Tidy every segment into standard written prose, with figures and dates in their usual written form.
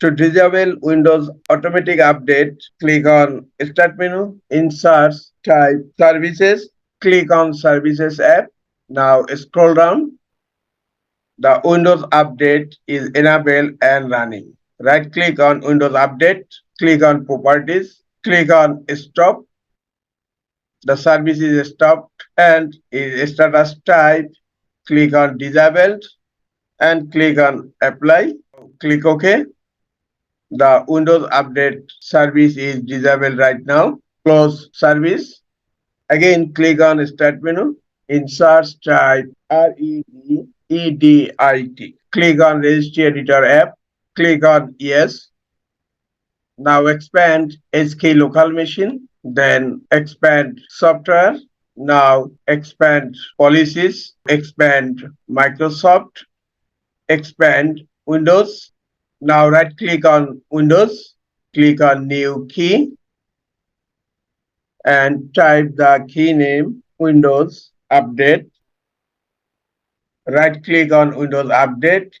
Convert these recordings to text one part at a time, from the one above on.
To disable Windows automatic update, click on Start menu, insert, type Services, click on Services app. Now scroll down. The Windows update is enabled and running. Right click on Windows Update, click on Properties, click on Stop. The service is stopped and is status type. Click on Disabled and click on Apply. Click OK. The Windows Update service is disabled right now. Close service. Again, click on Start menu. Insert type REDEDIT. Click on Registry Editor app. Click on Yes. Now expand HK local machine. Then expand software. Now expand policies. Expand Microsoft. Expand Windows. Now right click on Windows. Click on New Key and type the key name Windows Update. Right click on Windows Update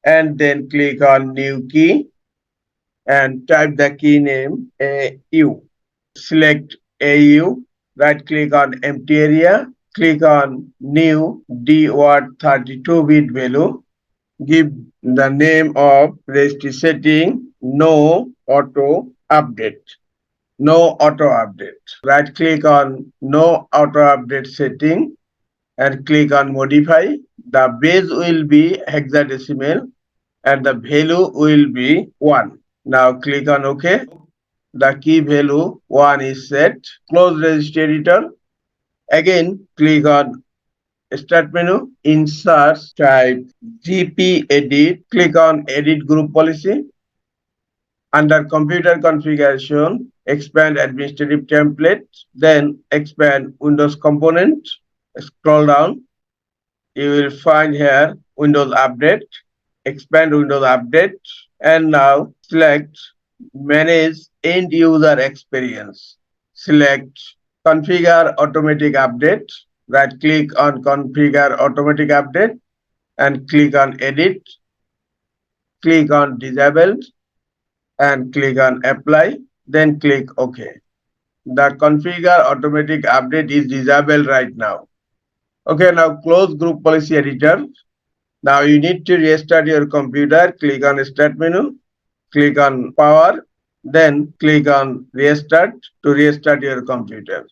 and then click on New Key and type the key name AU. Select AU, right click on empty area, click on New DWORD 32-bit value, give the name of registry setting No Auto Update. No auto update. Right click on No auto update setting and click on modify. The base will be hexadecimal and the value will be 1. Now click on OK. The key value 1 is set. Close registry editor. Again click on Start menu, insert, type GP edit, click on edit group policy. Under computer configuration, expand administrative template, then expand Windows component. Scroll down. You will find here Windows Update, expand Windows Update, and now select Manage End User Experience. Select Configure Automatic Update. Right click on Configure Automatic Update and click on Edit. Click on Disabled and click on Apply. Then click OK. The Configure Automatic Update is disabled right now. Okay, now close Group Policy Editor. Now you need to restart your computer. Click on Start menu, click on Power, then click on Restart to restart your computer.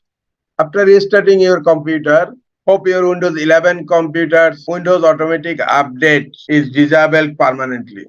After restarting your computer, hope your Windows 11 computer's Windows Automatic Update is disabled permanently.